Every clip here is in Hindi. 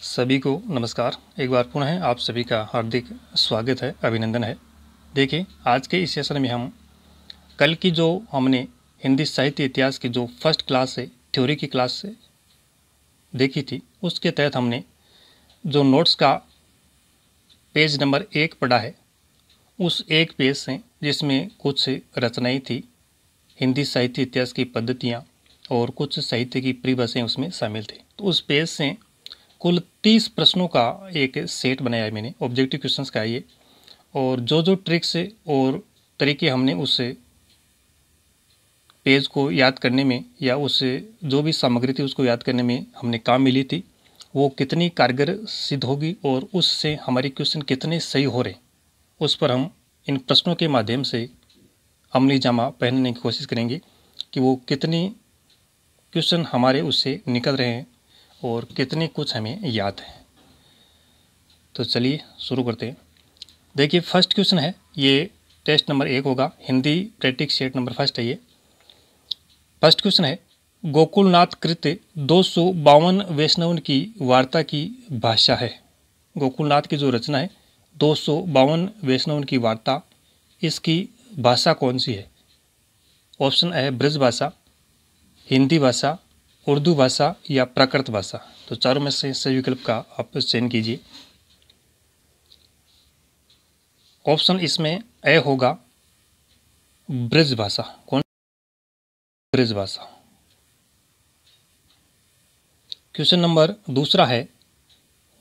सभी को नमस्कार। एक बार पुनः आप सभी का हार्दिक स्वागत है, अभिनंदन है। देखिए, आज के इस सेशन में हम कल की जो हमने हिंदी साहित्य इतिहास की जो फर्स्ट क्लास से थ्योरी की क्लास से देखी थी, उसके तहत हमने जो नोट्स का पेज नंबर 1 पढ़ा है, उस एक पेज से जिसमें कुछ रचनाएं थी, हिंदी साहित्य इतिहास की पद्धतियाँ और कुछ साहित्य की परिभाषाएं उसमें शामिल थी। तो उस पेज से कुल 30 प्रश्नों का एक सेट बनाया है मैंने, ऑब्जेक्टिव क्वेश्चंस का ये। और जो ट्रिक्स और तरीके हमने उस पेज को याद करने में या उस जो भी सामग्री थी उसको याद करने में हमने काम मिली थी, वो कितनी कारगर सिद्ध होगी और उससे हमारे क्वेश्चन कितने सही हो रहे, उस पर हम इन प्रश्नों के माध्यम से अमली जामा पहनने की कोशिश करेंगे कि वो कितने क्वेश्चन हमारे उससे निकल रहे हैं और कितने कुछ हमें याद है। तो चलिए शुरू करते हैं। देखिए, फर्स्ट क्वेश्चन है, ये टेस्ट नंबर 1 होगा, Hindi practice set number first है ये। फर्स्ट क्वेश्चन है, गोकुलनाथ कृत 252 वैष्णवन की वार्ता की भाषा है। गोकुलनाथ की जो रचना है 252 वैष्णवन की वार्ता, इसकी भाषा कौन सी है? ऑप्शन है ब्रज भाषा, हिंदी भाषा, उर्दू भाषा या प्राकृत भाषा। तो चारों में से सही विकल्प का आप चयन कीजिए। ऑप्शन इसमें ए होगा ब्रज भाषा। कौन? ब्रज भाषा। क्वेश्चन नंबर दूसरा है,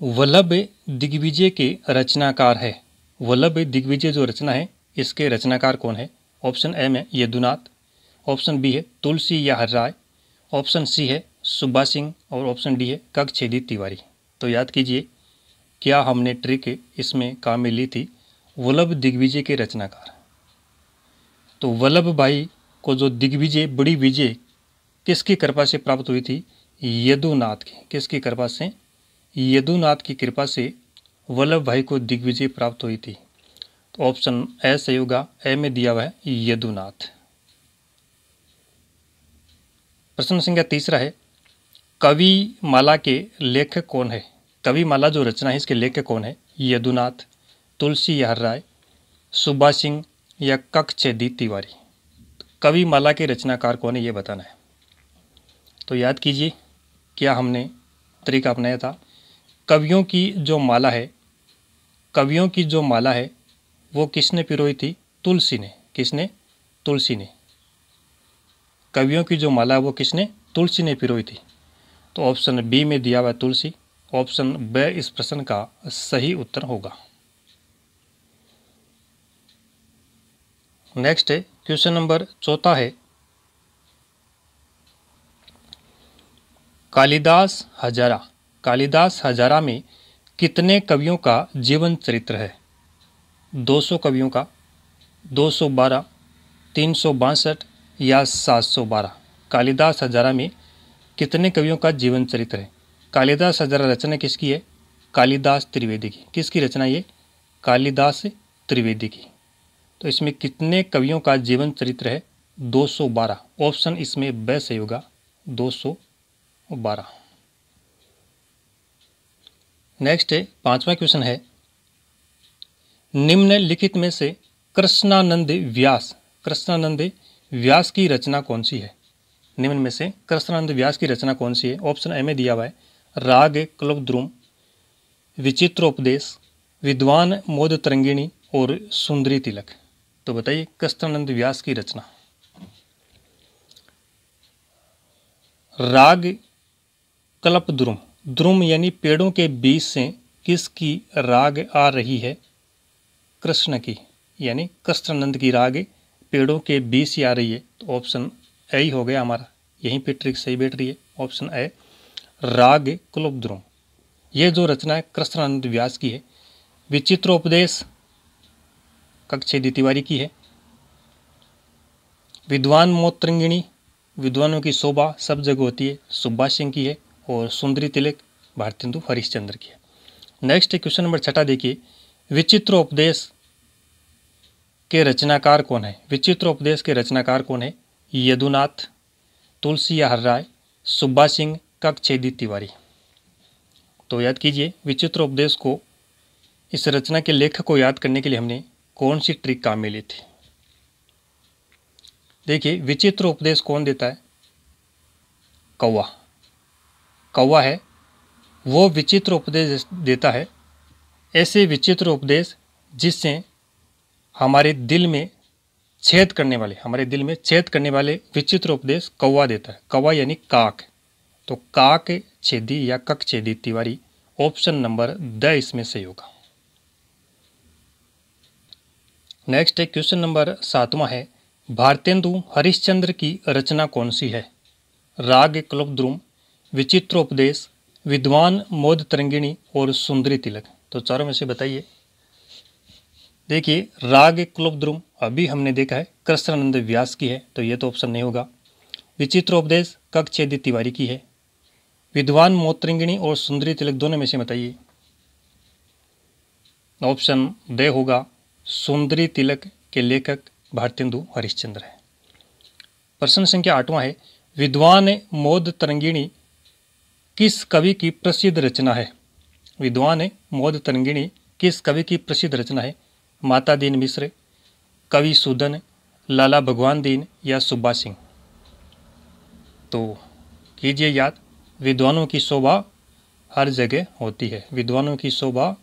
वल्लभ दिग्विजय के रचनाकार है। वल्लभ दिग्विजय जो रचना है, इसके रचनाकार कौन है? ऑप्शन ए में यदुनाथ, ऑप्शन बी है तुलसी या हर्राय, ऑप्शन सी है सुब्बा सिंह और ऑप्शन डी है कक्षछेदी तिवारी। तो याद कीजिए, क्या हमने ट्रिक इसमें काम में ली थी? वल्लभ दिग्विजय के रचनाकार। तो वल्लभ भाई को जो दिग्विजय, बड़ी विजय किसकी कृपा से प्राप्त हुई थी? यदुनाथ की। किसकी कृपा से? यदुनाथ की कृपा से वल्लभ भाई को दिग्विजय प्राप्त हुई थी। तो ऑप्शन ए सही होगा, ए में दिया हुआ है यदुनाथ। प्रश्न संख्या तीसरा है, कवि माला के लेखक कौन है? कवि माला जो रचना है, इसके लेखक कौन है? यदुनाथ, तुलसी या हर्राय, सुब्बा सिंह या कक्षछेदी तिवारी। कवि माला के रचनाकार कौन है, ये बताना है। तो याद कीजिए, क्या हमने तरीका अपनाया था? कवियों की जो माला है, कवियों की जो माला है वो किसने पिरोई थी? तुलसी ने। किसने? तुलसी ने। कवियों की जो माला है वो किसने? तुलसी ने पिरोई थी। तो ऑप्शन बी में दिया हुआ तुलसी। ऑप्शन बी इस प्रश्न का सही उत्तर होगा। नेक्स्ट है क्वेश्चन नंबर चौथा है, कालिदास हजारा। कालिदास हजारा में कितने कवियों का जीवन चरित्र है? 200 कवियों का, 212, 362 या 712। कालिदास हजारा में कितने कवियों का जीवन चरित्र है? कालिदास हजारा रचना किसकी है? कालिदास त्रिवेदी की। किसकी रचना ये? कालिदास त्रिवेदी की। तो इसमें कितने कवियों का जीवन चरित्र है? 212। ऑप्शन इसमें बे सही होगा, 212। नेक्स्ट है, पांचवा क्वेश्चन है, निम्नलिखित में से कृष्णानंद व्यास की रचना कौन सी है? निम्न में से कृष्णानंद व्यास की रचना कौन सी है? ऑप्शन ए में दिया हुआ है राग कल्पद्रुम, विचित्रोपदेश, विद्वान मोद तरंगिणी और सुंदरी तिलक। तो बताइए, कृष्णानंद व्यास की रचना। राग कल्पद्रुम, द्रुम यानी पेड़ों के बीच से किसकी राग आ रही है? कृष्ण की, यानी कृष्णानंद की राग पेड़ों के बीच से आ रही है। तो ऑप्शन ए ही हो गया हमारा, यहीं पे ट्रिक सही बैठ रही है। ऑप्शन ए राग कल्पद्रुम, ये जो रचना है कृष्णानंद व्यास की है। विचित्रोपदेश कक्षछेदी तिवारी की है। विद्वान मोत्रंगिणी, विद्वानों की शोभा सब जगह होती है, सुब्बा सिंह की है। और सुंदरी तिलक भारतेंदु हरिश्चंद्र की है। नेक्स्ट क्वेश्चन नंबर 6 देखिए, विचित्रोपदेश के रचनाकार कौन है? विचित्रोपदेश के रचनाकार कौन है? यदुनाथ, तुलसी या हर्राय, सुब्बा सिंह, कक्षछेदी तिवारी। तो याद कीजिए, विचित्र उपदेश को, इस रचना के लेखक को याद करने के लिए हमने कौन सी ट्रिक काम में ली थी। देखिए, विचित्र उपदेश कौन देता है? कौवा। कौवा है वो विचित्र उपदेश देता है, ऐसे विचित्र उपदेश जिससे हमारे दिल में छेद करने वाले विचित्र उपदेश कौवा देता है। कौवा यानी काक। तो काक छेदी या कक Chhedi Tiwari, option number the इसमें सही होगा। नेक्स्ट है क्वेश्चन नंबर 7वां है, भारतेंदु हरिश्चंद्र की रचना कौन सी है? राग कल्पद्रुम, विचित्रोपदेश, विद्वान मोद तरंगिणी और सुंदरी तिलक। तो चारों में से बताइए। देखिए, राग कल्पद्रुम अभी हमने देखा है कृष्णानंद व्यास की है, तो ये तो ऑप्शन नहीं होगा। विचित्रोपदेश ककछेदी तिवारी की है। विद्वान मोद तरंगिणी और सुंदरी तिलक दोनों में से बताइए। ऑप्शन ड होगा, सुंदरी तिलक के लेखक भारतेंदु हरिश्चंद्र है। प्रश्न संख्या 8वां है, विद्वान मोद तरंगिणी किस कवि की प्रसिद्ध रचना है? विद्वान मोद तरंगिणी किस कवि की प्रसिद्ध रचना है? माता दीन मिश्र, कवि सूदन, लाला भगवान दीन या सुब्बा सिंह। तो कीजिए याद, विद्वानों की शोभा हर जगह होती है। विद्वानों की शोभा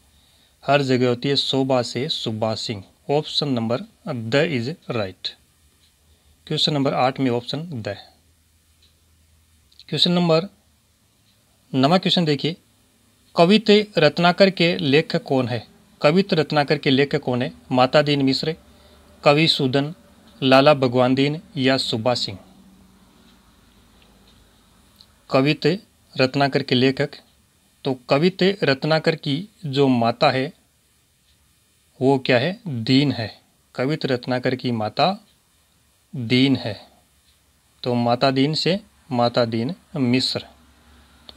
हर जगह होती है, शोभा से Subba Singh. Option number D is right. Question number 8 में ऑप्शन द। क्वेश्चन नंबर 9वां क्वेश्चन देखिए, कवित्त रत्नाकर के लेखक कौन है? कवित्त रत्नाकर के लेखक कौन है? माता दीन मिश्र, कवि सूदन, लाला भगवान दीन या सुब्बा सिंह। कवित्त रत्नाकर के लेखक, तो कवित्त रत्नाकर की जो माता है वो क्या है? दीन है। कवित्त रत्नाकर की माता दीन है, तो माता दीन से माता दीन मिश्र।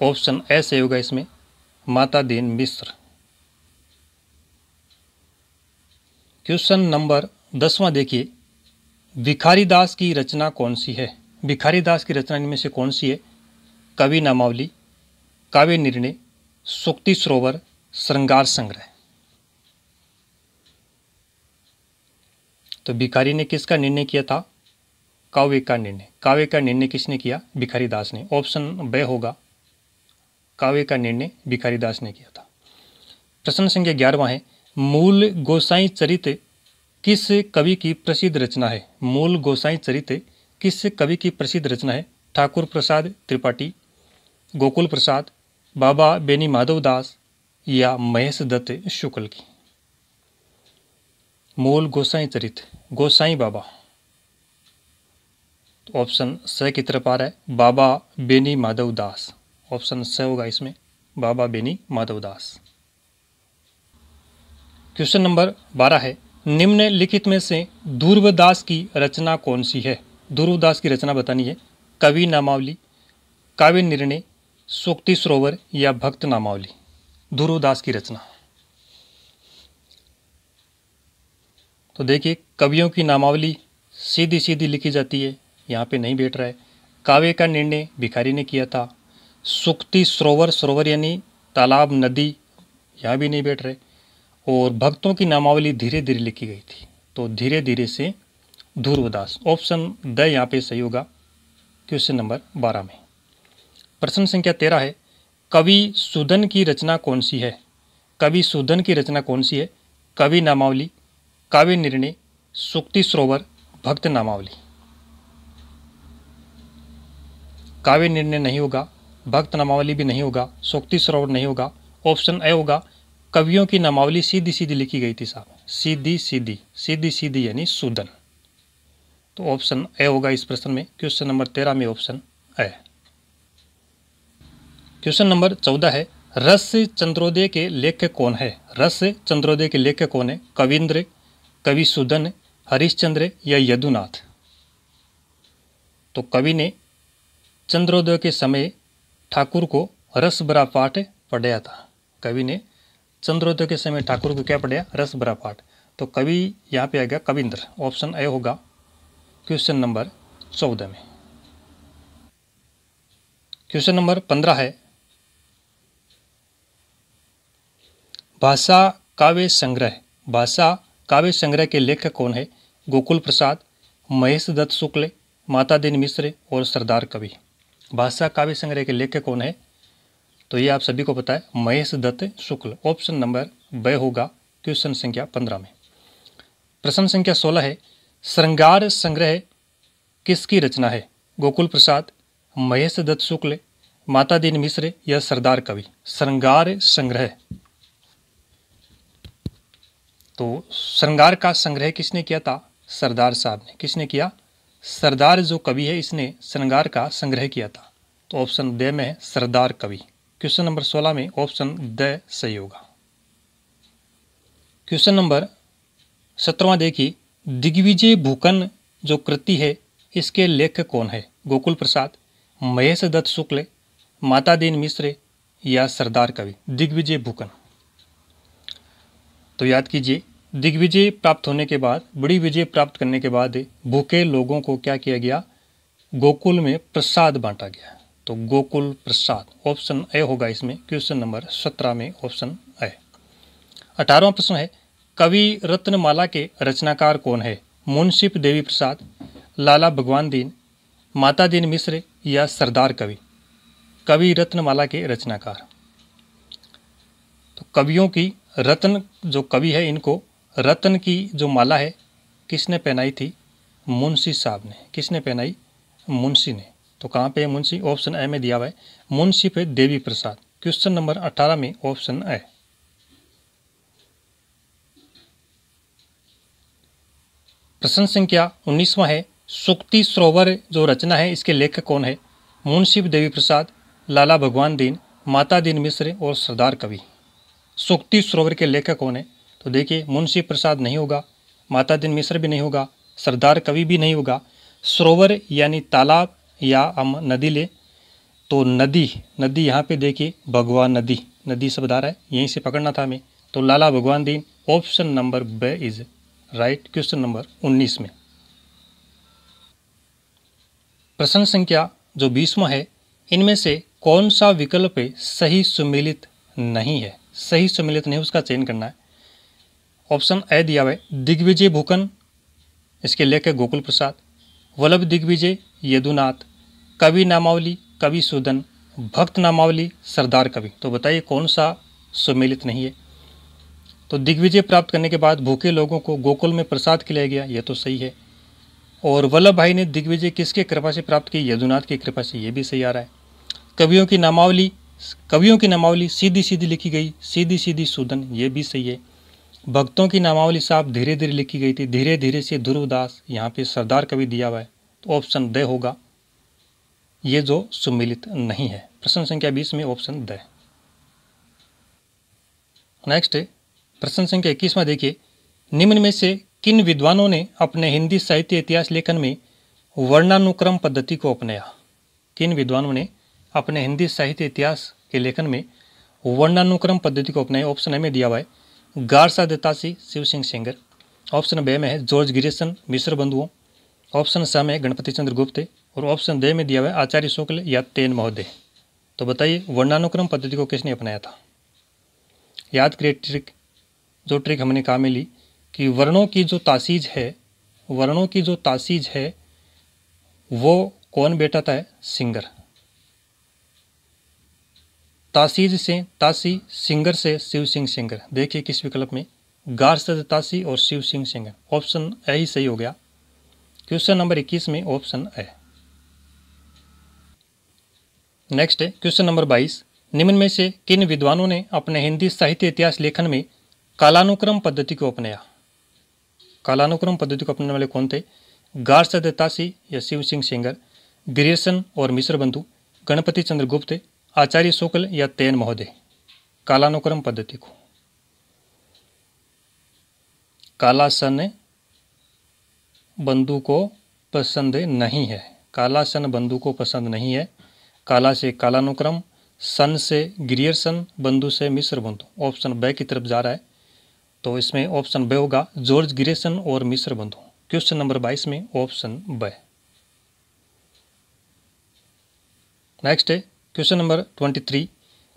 ऑप्शन ए सही होगा इसमें, माता दीन मिश्र। क्वेश्चन नंबर 10वां देखिए, भिखारी दास की रचना कौन सी है? भिखारी दास की रचना इनमें से कौन सी है? कवि नामावली, काव्य निर्णय, सूक्ति सरोवर, श्रृंगार संग्रह। तो भिखारी ने किसका निर्णय किया था? काव्य का निर्णय। काव्य का निर्णय किसने किया? भिखारी दास ने। ऑप्शन बे होगा, काव्य का निर्णय भिखारी दास ने किया था। प्रश्न संख्या 11वां है, मूल गोसाई चरित किस कवि की प्रसिद्ध रचना है? मूल गोसाई चरित किस कवि की प्रसिद्ध रचना है? ठाकुर प्रसाद त्रिपाठी, गोकुल प्रसाद, बाबा बेनी माधव दास या महेश दत्त शुक्ल की। मूल गोसाई चरित, गोसाई बाबा। तो ऑप्शन स की तरफ आ रहा है, बाबा बेनी माधव दास। ऑप्शन स होगा इसमें, बाबा बेनी माधव दास। क्वेश्चन नंबर 12 है, निम्नलिखित में से ध्रुवदास की रचना कौन सी है? ध्रुवदास की रचना बतानी है। कवि नामावली, काव्य निर्णय, सूक्ति सरोवर या भक्त नामावली। ध्रुवदास की रचना। तो देखिए, कवियों की नामावली सीधी सीधी लिखी जाती है, यहाँ पे नहीं बैठ रहा है। काव्य का निर्णय भिखारी ने किया था। सूक्ति सरोवर, सरोवर यानी तालाब नदी, यहाँ भी नहीं बैठ रहे। और भक्तों की नामावली धीरे धीरे लिखी गई थी, तो धीरे धीरे से ध्रुवदास। ऑप्शन द यहाँ पे सही होगा क्वेश्चन नंबर 12 में। प्रश्न संख्या 13 है, कवि सूदन की रचना कौन सी है? कवि सूदन की रचना कौन सी है? कवि नामावली, काव्य निर्णय, सूक्ति सरोवर, भक्त नामावली। काव्य निर्णय नहीं होगा, भक्त नामावली भी नहीं होगा, सूक्ति सरोवर नहीं होगा। ऑप्शन ए होगा, कवियों की नामावली सीधी सीधी लिखी गई थी साहब, सीधी सीधी, सीधी सीधी यानी सूदन। तो ऑप्शन ए होगा इस प्रश्न में, क्वेश्चन नंबर 13 में ऑप्शन ए। क्वेश्चन नंबर 14 है, रस चंद्रोदय के लेखक कौन है? रस चंद्रोदय के लेखक कौन है? कविंद्र, कवि सूदन, हरिश्चंद्र या यदुनाथ। तो कवि ने चंद्रोदय के समय ठाकुर को रस भरा पाठ पढ़ाया था। कवि ने चंद्रोदय के समय ठाकुर को क्या पढ़ाया? रस भरा पाठ। तो कवि यहाँ पे आएगा कविंद्र। ऑप्शन ए होगा क्वेश्चन नंबर 14 में। क्वेश्चन नंबर 15 है, भाषा काव्य संग्रह, भाषा काव्य संग्रह के लेखक कौन है? गोकुल प्रसाद, महेश दत्त शुक्ल, माता दीन मिश्र और सरदार कवि। भाषा काव्य संग्रह के लेखक कौन है? तो ये आप सभी को पता है, महेश दत्त शुक्ल। ऑप्शन नंबर ब होगा क्वेश्चन संख्या 15 में। प्रश्न संख्या 16 है, श्रृंगार संग्रह किसकी रचना है? गोकुल प्रसाद, महेश दत्त शुक्ल, माता दीन मिश्र या सरदार कवि। श्रृंगार संग्रह, तो श्रृंगार का संग्रह किसने किया था? सरदार साहब ने। किसने किया? सरदार जो कवि है इसने श्रृंगार का संग्रह किया था। तो ऑप्शन ड में है सरदार कवि। क्वेश्चन नंबर 16 में ऑप्शन ड सही होगा। क्वेश्चन नंबर 17वां देखिए, दिग्विजय भूकन जो कृति है इसके लेखक कौन है? गोकुल प्रसाद, महेश दत्त शुक्ल, माता दीन मिश्र या सरदार कवि। दिग्विजय भूकन, तो याद कीजिए, दिग्विजय प्राप्त होने के बाद, बड़ी विजय प्राप्त करने के बाद भूखे लोगों को क्या किया गया? गोकुल में प्रसाद बांटा गया। तो गोकुल प्रसाद, ऑप्शन ए होगा इसमें क्वेश्चन नंबर 17 में ऑप्शन ए। 18वां प्रश्न है, कवि रत्नमाला के रचनाकार कौन है? मुंशी देवी प्रसाद, लाला भगवान दीन, माता दीन मिश्र या सरदार कवि। कवि रत्नमाला के रचनाकार, तो कवियों की रत्न जो कवि है इनको रत्न की जो माला है किसने पहनाई थी? मुंशी साहब ने। किसने पहनाई? मुंशी ने। तो कहाँ पे है मुंशी? ऑप्शन ए में दिया हुआ है, मुंशी पे देवी प्रसाद। क्वेश्चन नंबर 18 में ऑप्शन ए। प्रश्न संख्या 19वां है, सुक्ति सरोवर जो रचना है इसके लेखक कौन है? मुंशी देवी प्रसाद, लाला भगवान दीन, माता दीन मिश्र और सरदार कवि। सुक्ति सरोवर के लेखक कौन है? तो देखिए, मुंशी प्रसाद नहीं होगा, माता दिन मिश्र भी नहीं होगा, सरदार कवि भी नहीं होगा। सरोवर यानी तालाब या हम नदी ले तो नदी, नदी यहाँ पे देखिए भगवान नदी, नदी शब्द आ रहा है, यहीं से पकड़ना था हमें। तो लाला भगवान दीन, ऑप्शन नंबर ब इज राइट। क्वेश्चन नंबर 19 में। प्रश्न संख्या जो 20वां है, इनमें से कौन सा विकल्प सही सुमेलित नहीं है? सही सुमेलित नहीं, उसका चयन करना है। ऑप्शन ए दिया हुआ है, दिग्विजय भूकन, इसके लेखक गोकुल प्रसाद, वल्लभ दिग्विजय, यदुनाथ, कवि नामावली, कवि सूदन, भक्त नामावली, सरदार कवि। तो बताइए कौन सा सुमेलित नहीं है? तो दिग्विजय प्राप्त करने के बाद भूखे लोगों को गोकुल में प्रसाद खिलाया गया, यह तो सही है। और वल्लभ भाई ने दिग्विजय किसके कृपा से प्राप्त की? यदुनाथ की कृपा से, ये भी सही आ रहा है। कवियों की नामावली सीधी सीधी लिखी गई, सीधी सीधी सूदन, ये भी सही है। भक्तों की नामावली साहब धीरे धीरे लिखी गई थी, धीरे धीरे से ध्रुवदास, यहाँ पे सरदार कवि दिया हुआ है। तो ऑप्शन द होगा, ये जो सुमेलित नहीं है। प्रश्न संख्या 20 में ऑप्शन द। नेक्स्ट प्रश्न संख्या 21 में देखिए, निम्न में से किन विद्वानों ने अपने हिंदी साहित्य इतिहास लेखन में वर्णानुक्रम पद्धति को अपनाया? किन विद्वानों ने अपने हिंदी साहित्य इतिहास के लेखन में वर्णानुक्रम पद्धति को अपनाया? ऑप्शन ए में दिया हुआ है, Garcin de Tassy, Shiv Singh Sengar. Option B में है जॉर्ज गिरिसन, मिश्र बंधुओं। ऑप्शन स में गणपति चंद्र गुप्त और ऑप्शन ड में दिया हुआ है आचार्य शुक्ल या तेन महोदय। तो बताइए वर्णानुक्रम पद्धति को किसने अपनाया था? याद करिए ट्रिक, जो ट्रिक हमने काम में ली कि वर्णों की जो तासीज है वो कौन बैठाता है? सिंगर। तासीज से तासी, सिंगर से शिव सिंह सेंगर। देखिए किस विकल्प में, गारसा तासी और शिव सिंह सेंगर। ऑप्शन ए ही सही हो गया। क्वेश्चन नंबर 21 में ऑप्शन ए। नेक्स्ट है क्वेश्चन नंबर 22, निम्न में से किन विद्वानों ने अपने हिंदी साहित्य इतिहास लेखन में कालानुक्रम पद्धति को अपनाया? कालानुक्रम पद्धति को अपनाने वाले कौन थे? गारसा दत्तासी या शिव सिंह सेंगर, गिरिसन और मिश्र बंधु, गणपति चंद्र गुप्त, आचार्य शुक्ल या तेन महोदय। कालानुक्रम पद्धति को कालासन बंधु को पसंद नहीं है, कालासन बंधु को पसंद नहीं है। काला से कालानुक्रम, सन से गिरियर्सन, बंधु से मिश्र बंधु। ऑप्शन ब की तरफ जा रहा है, तो इसमें ऑप्शन ब होगा, जॉर्ज गिरियर्सन और मिश्र बंधु। क्वेश्चन नंबर 22 में ऑप्शन ब। नेक्स्ट है क्वेश्चन नंबर 23,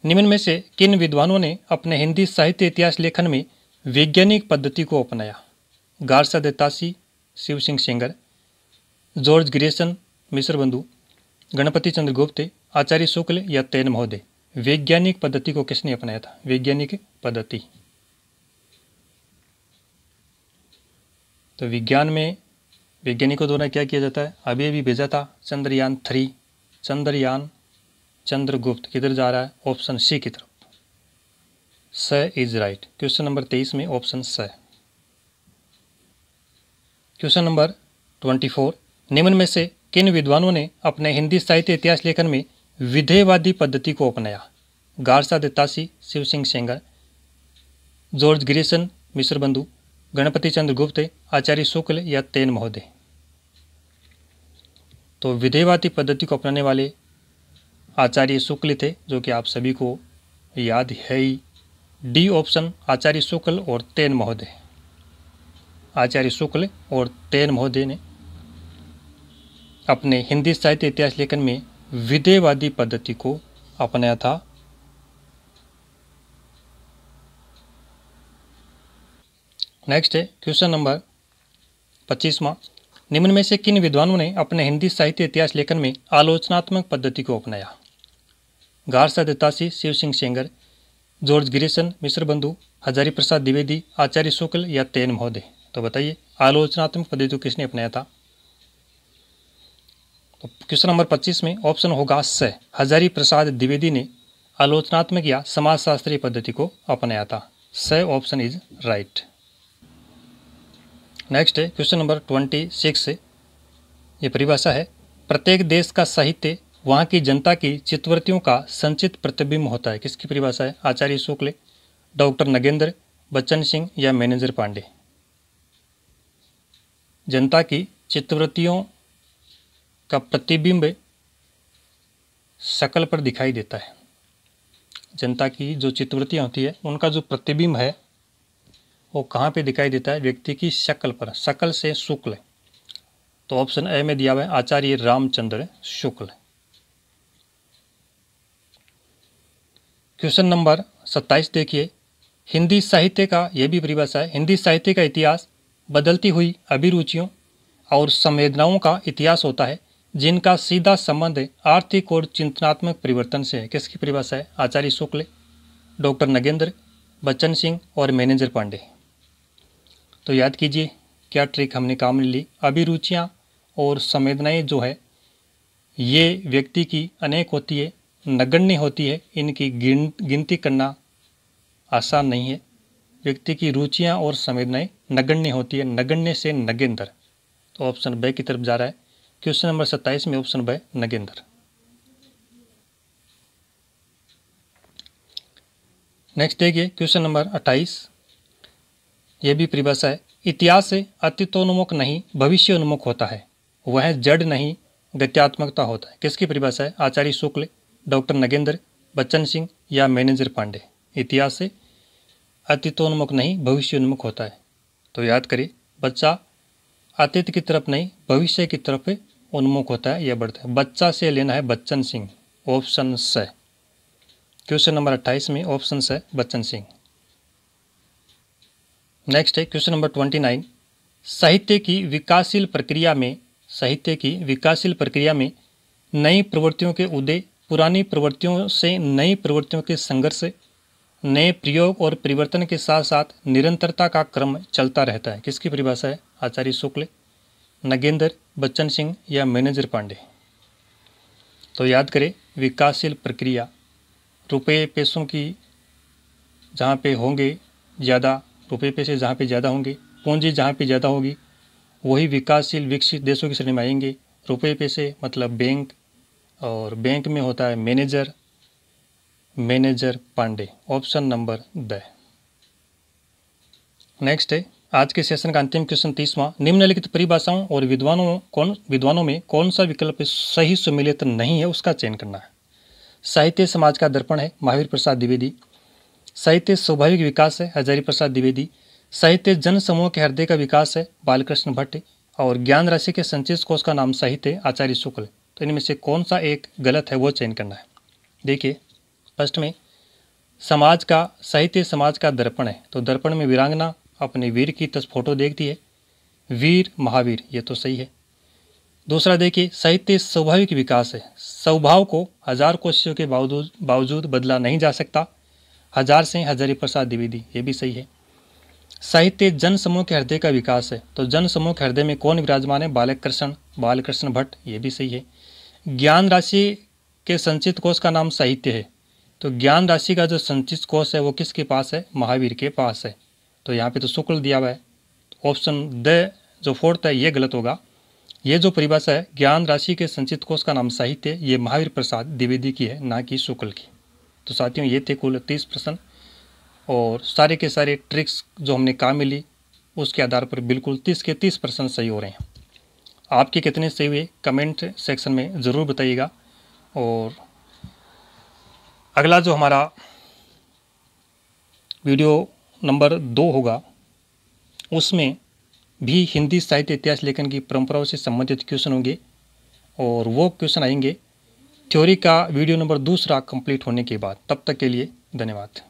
निम्न में से किन विद्वानों ने अपने हिंदी साहित्य इतिहास लेखन में वैज्ञानिक पद्धति को अपनाया? Garcin de Tassy, Shiv Singh Sengar, George Grierson, Mishra Bandhu, Ganpati चंद्र गुप्त, आचार्य शुक्ल या तैन महोदय। वैज्ञानिक पद्धति को किसने अपनाया था? वैज्ञानिक पद्धति। तो विज्ञान में वैज्ञानिकों द्वारा क्या किया जाता है? अभी भी भेजा था चंद्रयान 3, चंद्रयान चंद्रगुप्त किधर जा रहा है? ऑप्शन सी की तरफ। स इज राइट। क्वेश्चन नंबर 23 में ऑप्शन स। क्वेश्चन नंबर 24, निम्न में से किन विद्वानों ने अपने हिंदी साहित्य इतिहास लेखन में विधेयवादी पद्धति को अपनाया? Garcin de Tassy, Shiv Singh Sengar, George Grierson, Mishra Bandhu, Ganpati चंद्र गुप्त, आचार्य शुक्ल या तैन महोदय। तो विधेयवादी पद्धति को अपनाने वाले आचार्य शुक्ल थे, जो कि आप सभी को याद है ही। डी ऑप्शन, आचार्य शुक्ल और तैन महोदय। आचार्य शुक्ल और तैन महोदय ने अपने हिंदी साहित्य इतिहास लेखन में विधेयवादी पद्धति को अपनाया था। नेक्स्ट है क्वेश्चन नंबर 25वां, निम्न में से किन विद्वानों ने अपने हिंदी साहित्य इतिहास लेखन में आलोचनात्मक पद्धति को अपनाया? Garcin de Tassy, Shiv Singh Sengar, George Grierson, Mishra Bandhu, Hazari Prasad Dwivedi, आचार्य शुक्ल या तैन महोदय। तो बताइए आलोचनात्मक पद्धति को किसने अपनाया था? तो क्वेश्चन नंबर 25 में ऑप्शन होगा स, हजारी प्रसाद द्विवेदी ने आलोचनात्मक या समाजशास्त्रीय पद्धति को अपनाया था। स ऑप्शन इज राइट। नेक्स्ट है क्वेश्चन नंबर 26 से, ये परिभाषा है, प्रत्येक देश का साहित्य वहाँ की जनता की चित्तवृत्तियों का संचित प्रतिबिंब होता है। किसकी परिभाषा है? आचार्य शुक्ल, डॉक्टर नगेंद्र, बच्चन सिंह या मैनेजर पांडे। जनता की चित्तवृत्तियों का प्रतिबिंब शकल पर दिखाई देता है। जनता की जो चित्तवृत्तियाँ होती है उनका जो प्रतिबिंब है वो कहाँ पे दिखाई देता है? व्यक्ति की शक्ल पर। शकल से शुक्ल, तो ऑप्शन ए में दिया हुआ है आचार्य रामचंद्र शुक्ल। क्वेश्चन नंबर 27 देखिए, हिंदी साहित्य का, यह भी परिभाषा है, हिंदी साहित्य का इतिहास बदलती हुई अभिरुचियों और संवेदनाओं का इतिहास होता है जिनका सीधा संबंध आर्थिक और चिंतनात्मक परिवर्तन से है। किसकी परिभाषा है? आचार्य शुक्ल, डॉक्टर नगेंद्र, बच्चन सिंह और मैनेजर पांडे। तो याद कीजिए क्या ट्रिक हमने काम में ली। अभिरुचियाँ और संवेदनाएं जो है ये व्यक्ति की अनेक होती है, नगण्य होती है, इनकी गिनती करना आसान नहीं है। व्यक्ति की रुचियाँ और संवेदनाएं नगण्य होती है, नगण्य से नगेंद्र। तो ऑप्शन ब की तरफ जा रहा है। क्वेश्चन नंबर 27 में ऑप्शन ब नगेंद्र। नेक्स्ट देखिए क्वेश्चन नंबर 28, यह भी परिभाषा है, इतिहास अतीतोन्मुख नहीं भविष्योन्मुख होता है, वह जड़ नहीं गत्यात्मकता होता है। किसकी परिभाषा है? आचार्य शुक्ल, डॉक्टर नगेंद्र, बच्चन सिंह या मैनेजर पांडे। इतिहास से अतीतोन्मुख नहीं भविष्योन्मुख होता है। तो याद करिए, बच्चा अतीत की तरफ नहीं भविष्य की तरफ उन्मुख होता है या बढ़ता है। बच्चा से लेना है बच्चन सिंह, ऑप्शन स। क्वेश्चन नंबर 28 में ऑप्शन स बच्चन सिंह। नेक्स्ट है क्वेश्चन नंबर 29, साहित्य की विकासशील प्रक्रिया में नई प्रवृत्तियों के उदय, पुरानी प्रवृत्तियों से नई प्रवृत्तियों के संघर्ष, नए प्रयोग और परिवर्तन के साथ साथ निरंतरता का क्रम चलता रहता है। किसकी परिभाषा है? आचार्य शुक्ल, नगेंद्र, बच्चन सिंह या मैनेजर पांडे। तो याद करें, विकासशील प्रक्रिया, रुपये पैसों की जहाँ पे होंगे ज़्यादा, रुपये पैसे जहाँ पे ज़्यादा होंगे, पूंजी जहाँ पे ज़्यादा होगी, वही विकासशील विकसित देशों की श्रेणी में आएंगे। रुपये पैसे मतलब बैंक, और बैंक में होता है मैनेजर पांडे। ऑप्शन नंबर द। नेक्स्ट है आज के सेशन का अंतिम क्वेश्चन 30वां, निम्नलिखित परिभाषाओं और विद्वानों में कौन सा विकल्प सही सुमेलित नहीं है, उसका चयन करना है। साहित्य समाज का दर्पण है, महावीर प्रसाद द्विवेदी। साहित्य स्वाभाविक विकास है, हजारी प्रसाद द्विवेदी। साहित्य जन समूह के हृदय का विकास है, बालकृष्ण भट्ट। और ज्ञान राशि के संचित कोश का नाम साहित्य, आचार्य शुक्ल। तो इनमें से कौन सा एक गलत है वो चयन करना है। देखिए फर्स्ट में समाज का साहित्य समाज का दर्पण है, तो दर्पण में वीरांगना अपने वीर की फोटो देखती है, वीर महावीर, ये तो सही है। दूसरा देखिए, साहित्य स्वाभाविक विकास है, स्वभाव को हजार कोशिशों के बावजूद बदला नहीं जा सकता, हजार से हजारी प्रसाद द्विवेदी, ये भी सही है। साहित्य जन समूह के हृदय का विकास है, तो जन समूह के हृदय में कौन विराजमान है? बालकृष्ण भट्ट, ये भी सही है। ज्ञान राशि के संचित कोश का नाम साहित्य है, तो ज्ञान राशि का जो संचित कोश है वो किसके पास है? महावीर के पास है। तो यहाँ पे तो शुक्ल दिया हुआ है, ऑप्शन द जो फोर्थ है ये गलत होगा। ये जो परिभाषा है ज्ञान राशि के संचित कोश का नाम साहित्य, ये महावीर प्रसाद द्विवेदी की है, ना कि शुक्ल की। तो साथियों ये थे कुल 30 प्रश्न, और सारे के सारे ट्रिक्स जो हमने काम में ली उसके आधार पर बिल्कुल 30 के 30 प्रश्न सही हो रहे हैं। आपके कितने सही हुए कमेंट सेक्शन में ज़रूर बताइएगा। और अगला जो हमारा वीडियो नंबर 2 होगा उसमें भी हिंदी साहित्य इतिहास लेखन की परंपराओं से संबंधित क्वेश्चन होंगे, और वो क्वेश्चन आएंगे थ्योरी का वीडियो नंबर 2 कंप्लीट होने के बाद। तब तक के लिए धन्यवाद।